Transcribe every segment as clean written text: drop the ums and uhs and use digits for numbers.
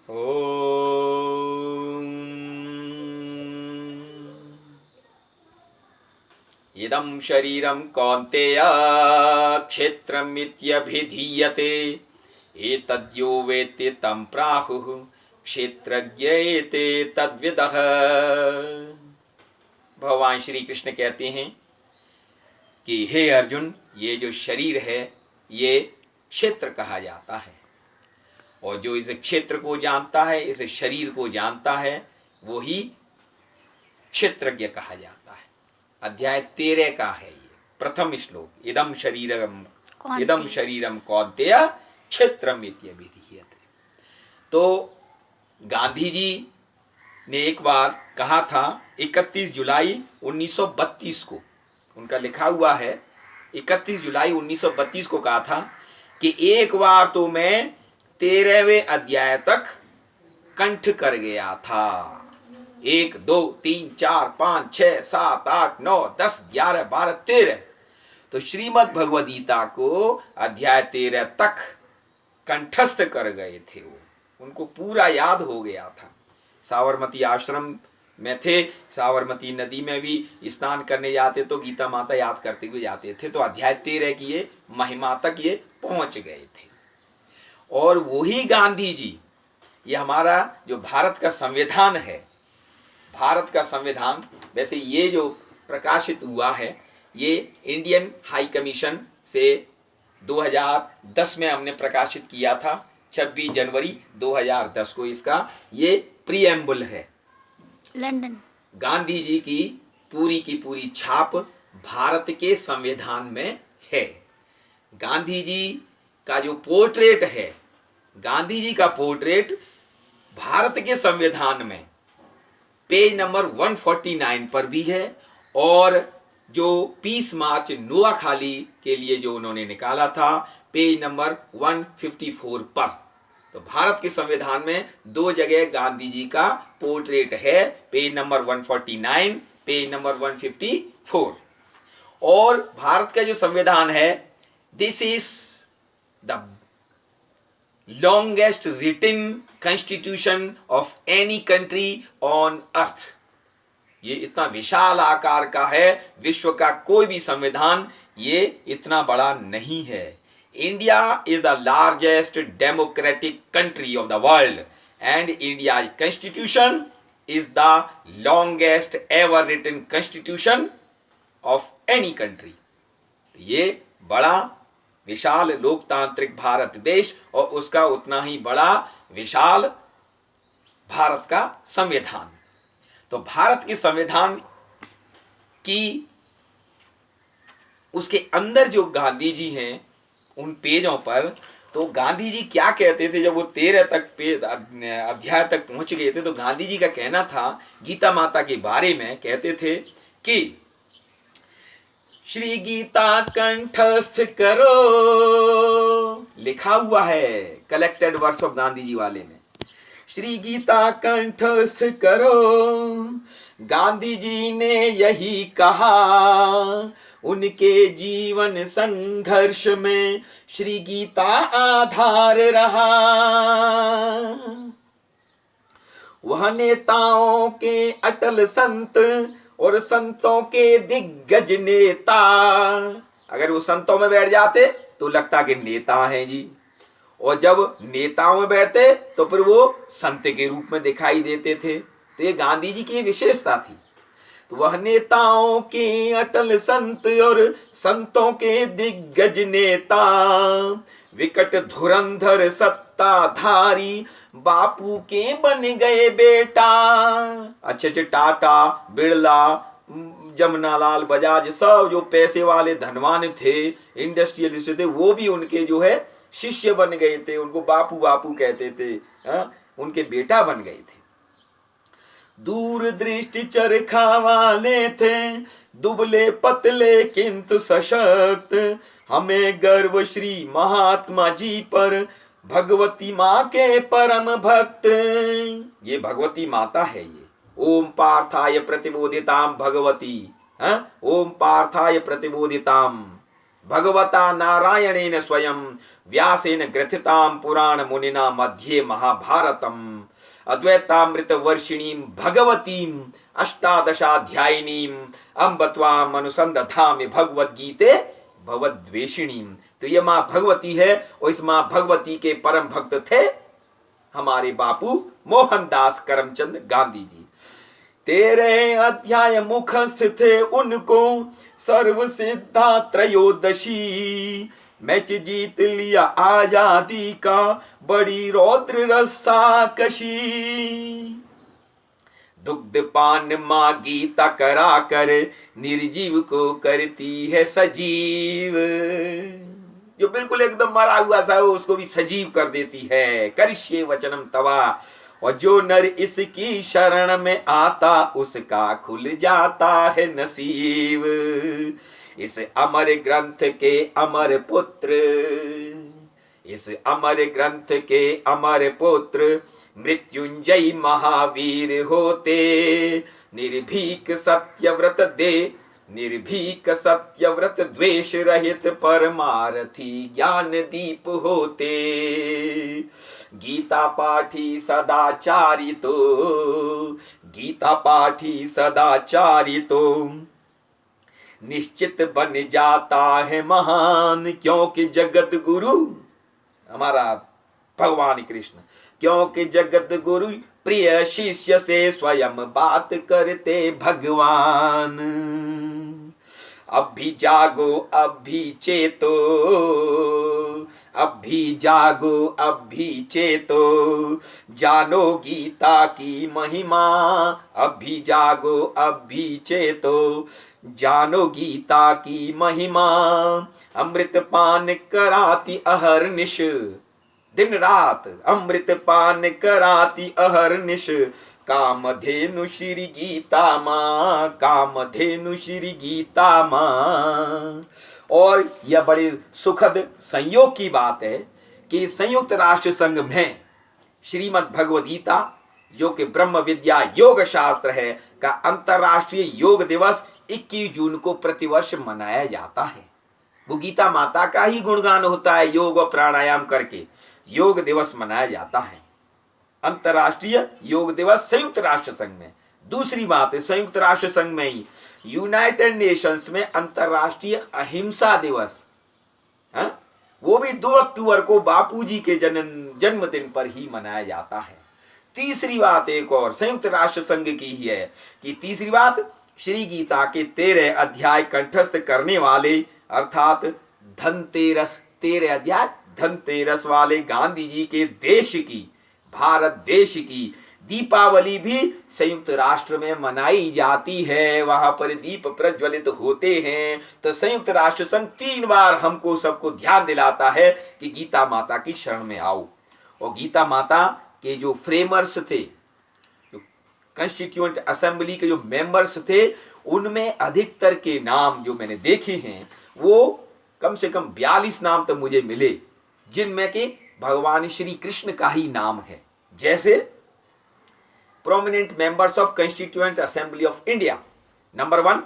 ओम इदं शरीरं कौन्तेय क्षेत्रमित्यभिधीयते एतद्यो वेत्ति तं प्राहुः क्षेत्रज्ञ एते तद्विदः। भगवान श्री कृष्ण कहते हैं कि हे अर्जुन, ये जो शरीर है ये क्षेत्र कहा जाता है, और जो इस क्षेत्र को जानता है, इस शरीर को जानता है, वो ही क्षेत्रज्ञ कहा जाता है। अध्याय 13 का है ये प्रथम श्लोक। इदम शरीरम कौन्तेय क्षेत्रम इत्यभिधीयते। तो गांधी जी ने एक बार कहा था 31 जुलाई 1932 को, उनका लिखा हुआ है 31 जुलाई 1932 को कहा था कि एक बार तो मैं 13वें अध्याय तक कंठ कर गया था। 1 2 3 4 5 6 7 8 9 10 11 12 13, तो श्रीमद् भगवद गीता को अध्याय 13 तक कंठस्थ कर गए थे। वो उनको पूरा याद हो गया था। साबरमती आश्रम में थे, साबरमती नदी में भी स्नान करने जाते तो गीता माता याद करते हुए जाते थे। तो अध्याय 13 की ये महिमा तक ये पहुंच गए थे। और वही गांधी जी, ये हमारा जो भारत का संविधान है, भारत का संविधान, वैसे ये जो प्रकाशित हुआ है ये इंडियन हाई कमीशन से 2010 में हमने प्रकाशित किया था। 26 जनवरी 2010 को इसका ये प्रीएम्बल है। लंदन। गांधी जी की पूरी छाप भारत के संविधान में है। गांधी जी का जो पोर्ट्रेट है, गांधी जी का पोर्ट्रेट भारत के संविधान में पेज नंबर 149 पर भी है, और जो पीस मार्च नोआखाली के लिए जो उन्होंने निकाला था पेज नंबर 154 पर। तो भारत के संविधान में 2 जगह गांधी जी का पोर्ट्रेट है, पेज नंबर 149, पेज नंबर 154। और भारत का जो संविधान है, this is the longest written constitution of any country on earth। ये इतना विशाल आकार का है, विश्व का कोई भी संविधान ये इतना बड़ा नहीं है। India is the largest democratic country of the world and India constitution is the longest ever written constitution of any country. ये बड़ा विशाल लोकतांत्रिक भारत देश और उसका उतना ही बड़ा विशाल भारत का संविधान। तो भारत के संविधान की उसके अंदर जो गांधी जी हैं उन पेजों पर, तो गांधी जी क्या कहते थे जब वो 13 तक अध्याय तक पहुंच गए थे, तो गांधी जी का कहना था गीता माता के बारे में, कहते थे कि श्री गीता कंठस्थ करो, लिखा हुआ है collected verse of Gandhi ji वाले में, श्री गीता कंठस्थ करो। गांधी जी ने यही कहा, उनके जीवन संघर्ष में श्री गीता आधार रहा। वह नेताओं के अटल संत और संतों के दिग्गज नेता। अगर वो संतों में बैठ जाते तो लगता कि नेता हैं जी, और जब नेताओं में बैठते तो फिर वो संत के रूप में दिखाई देते थे। तो ये गांधी जी की विशेषता थी। तो वह नेताओं के अटल संत और संतों के दिग्गज नेता, विकट धुरंधर सत्ताधारी बापू के बन गए बेटा। अच्छे अच्छे टाटा, बिरला, जमनालाल बजाज, सब जो पैसे वाले धनवान थे, इंडस्ट्रियलिस्ट थे, वो भी उनके जो है शिष्य बन गए थे। उनको बापू बापू कहते थे, उनके बेटा बन गए थे। दूरदृष्टि चरखा वाले थे, दुबले पतले किंतु सशक्त। हमें गर्व श्री महात्मा जी पर, भगवती माँ के परम भक्त। ये भगवती माता है। ये ओम पार्थाय प्रतिबोधिताम भगवती, ओम पार्थाय प्रतिबोधिताम भगवता नारायणेन स्वयं व्यासेन ग्रथितां पुराण मुनिना मध्ये महाभारतम अद्वैतामृत वर्षिणीं भगवतीं अष्टादशाध्यायिनीं अम्ब त्वाम् अनुसंदधामि भगवद्गीते भवद्वेषिणीं। तो ये माँ भगवती है और इस माँ भगवती के परम भक्त थे हमारे बापू मोहनदास करमचंद गांधी जी। 13 अध्याय मुखस्थ थे उनको सर्व सिद्धा त्रयोदशी, मैच जीत लिया आजादी का बड़ी रौद्र रस्सा कशी। दुग्ध पान माँ गीता करा कर निर्जीव को करती है सजीव, जो बिल्कुल एकदम मरा हुआ सा उसको भी सजीव कर देती है। करिष्ये वचनम तवा, और जो नर इसकी शरण में आता उसका खुल जाता है नसीब। इस अमर ग्रंथ के अमर पुत्र, इस अमर ग्रंथ के अमर पुत्र मृत्युंजय महावीर होते, निर्भीक सत्यव्रत दे, निर्भीक सत्यव्रत द्वेष रहित परमार्थी ज्ञान दीप होते। गीता पाठी सदाचारी तो, गीता पाठी सदाचारी तो निश्चित बन जाता है महान, क्योंकि जगत गुरु हमारा भगवान कृष्ण, क्योंकि जगत गुरु प्रिय शिष्य से स्वयं बात करते भगवान। अब भी जागो अब भी चेतो, अब भी जागो अब भी चेतो, जानो गीता की महिमा। अब भी जागो अब भी चेतो, जानो गीता की महिमा। अमृत पान कराती अहरनिश, दिन रात अमृत पान कराती अहरनिश, कामधेनु श्री गीता माँ, कामधेनु श्री गीता माँ। और यह बड़ी सुखद संयोग की बात है कि संयुक्त राष्ट्र संघ में श्रीमद् भगवद गीता, जो कि ब्रह्म विद्या योग शास्त्र है, का अंतर्राष्ट्रीय योग दिवस 21 जून को प्रतिवर्ष मनाया जाता है। वो गीता माता का ही गुणगान होता है, योग और प्राणायाम करके योग दिवस मनाया जाता है। अंतर्राष्ट्रीय योग दिवस संयुक्त राष्ट्र संघ में। दूसरी बात है, संयुक्त राष्ट्र संघ में ही यूनाइटेड नेशंस में अंतर्राष्ट्रीय अहिंसा दिवस, वो भी 2 अक्टूबर को बापूजी के जन्मदिन पर ही मनाया जाता है। तीसरी बात एक और संयुक्त राष्ट्र संघ की ही है कि तीसरी बात, श्री गीता के 13 अध्याय कंठस्थ करने वाले अर्थात धनतेरस, 13 अध्याय धनतेरस वाले गांधी जी के देश की, भारत देश की दीपावली भी संयुक्त राष्ट्र में मनाई जाती है। वहां पर दीप प्रज्वलित होते हैं। तो संयुक्त राष्ट्र संघ 3 बार हमको सबको ध्यान दिलाता है कि गीता माता की शरण में आओ। और गीता माता के जो फ्रेमर्स थे, जो कॉन्स्टिट्यूएंट असेंबली के जो मेंबर्स थे, उनमें अधिकतर के नाम जो मैंने देखे हैं वो कम से कम 42 नाम तो मुझे मिले, जिनमें कि भगवान श्री कृष्ण का ही नाम है। जैसे prominent members of constituent assembly of India, number 1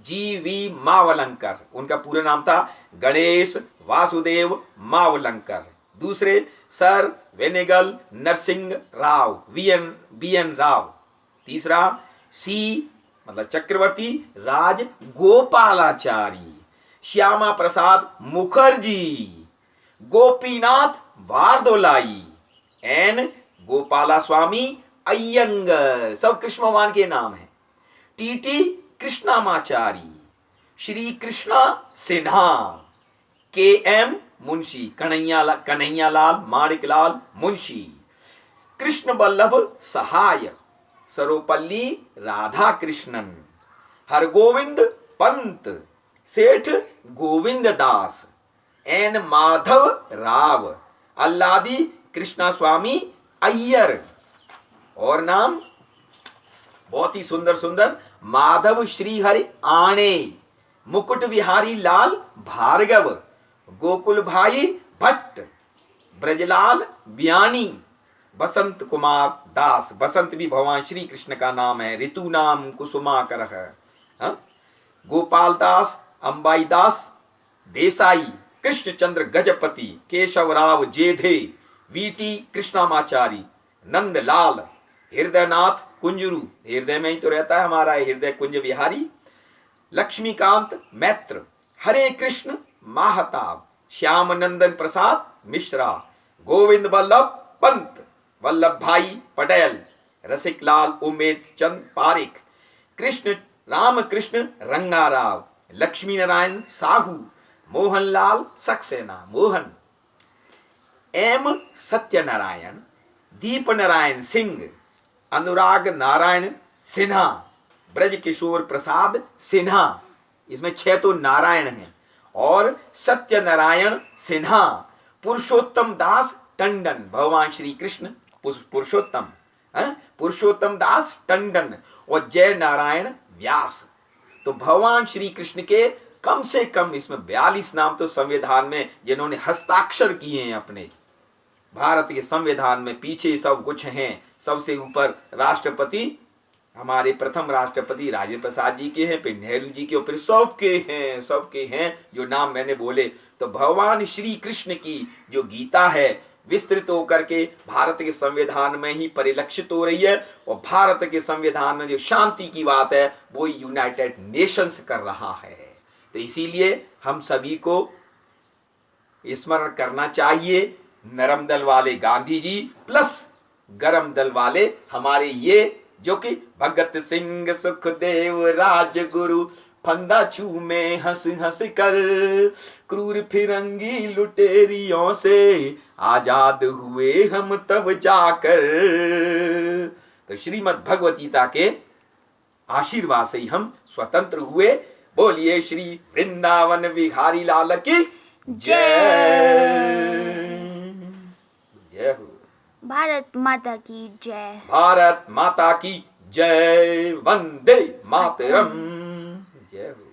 GV. Mavalankar, उनका पूरा नाम था गणेश वासुदेव मावलंकर। दूसरे सर वेनेगल नरसिंह राव, बी.एन. राव। तीसरा सी मतलब चक्रवर्ती राज गोपालाचारी, श्यामा प्रसाद मुखर्जी, गोपीनाथ बारदोलाई, एन गोपाला स्वामी अयंगर, सब कृष्ण भगवान के नाम हैं। टी कृष्णामाचारी, श्री कृष्णा सिन्हा, के.एम. मुंशी, कन्हैयालाल माणिकलाल मुंशी, कृष्ण बल्लभ सहाय, सरोपल्ली राधा कृष्णन, हरगोविंद पंत, सेठ गोविंद दास, एन माधव राव, अल्लादी कृष्णा स्वामी अय्यर। और नाम बहुत ही सुंदर सुंदर, माधव श्रीहरि आणे, मुकुट विहारी लाल भार्गव, गोकुल भाई भट्ट, ब्रजलाल बियानी, बसंत कुमार दास। बसंत भी भगवान श्री कृष्ण का नाम है। ऋतु नाम कुसुमाकर है। गोपाल दास, अंबाई दास, देसाई, कृष्णचंद्र गजपति, केशवराव जेधे, वीटी कृष्णामाचारी, नंदलाल, हृदयनाथ कुंजरू, हृदय में ही तो रहता है हमारा हृदय कुंज विहारी, लक्ष्मीकांत मैत्र, हरे कृष्ण माहताब, श्याम नंदन प्रसाद मिश्रा, गोविंद वल्लभ पंत, वल्लभ भाई पटेल, रसिक लाल उमेद चंद पारिक, कृष्ण रामकृष्ण रंगाराव, लक्ष्मी नारायण साहू, मोहनलाल सक्सेना मोहन, एम सत्यनारायण, दीप नारायण सिंह, अनुराग नारायण सिन्हा, ब्रज किशोर प्रसाद सिन्हा, इसमें 6 तो नारायण हैं, और सत्यनारायण सिन्हा, पुरुषोत्तम दास टंडन, भगवान श्री कृष्ण पुरुषोत्तम, पुरुषोत्तम दास टंडन, और जय नारायण व्यास। तो भगवान श्री कृष्ण के कम से कम इसमें 42 नाम तो संविधान में जिन्होंने हस्ताक्षर किए हैं अपने भारत के संविधान में, पीछे सब कुछ हैं। सबसे ऊपर राष्ट्रपति हमारे प्रथम राष्ट्रपति राजेंद्र प्रसाद जी के हैं, फिर नेहरू जी के, और फिर सबके हैं जो नाम मैंने बोले। तो भगवान श्री कृष्ण की जो गीता है विस्तृत होकर के भारत के संविधान में ही परिलक्षित हो रही है, और भारत के संविधान में जो शांति की बात है वो यूनाइटेड नेशंस कर रहा है। तो इसीलिए हम सभी को स्मरण करना चाहिए, नरम दल वाले गांधी जी प्लस गरम दल वाले हमारे ये जो कि भगत सिंह सुखदेव राजगुरु, फंदा छू में हंस हंस कर, क्रूर फिरंगी लुटेरियों से आजाद हुए हम तब जाकर। तो श्रीमद् भगवत गीता के आशीर्वाद से ही हम स्वतंत्र हुए। बोलिए श्री वृंदावन बिहारी लाल की जय। जय हो। भारत माता की जय। भारत माता की जय। वंदे मातरम। जय हो।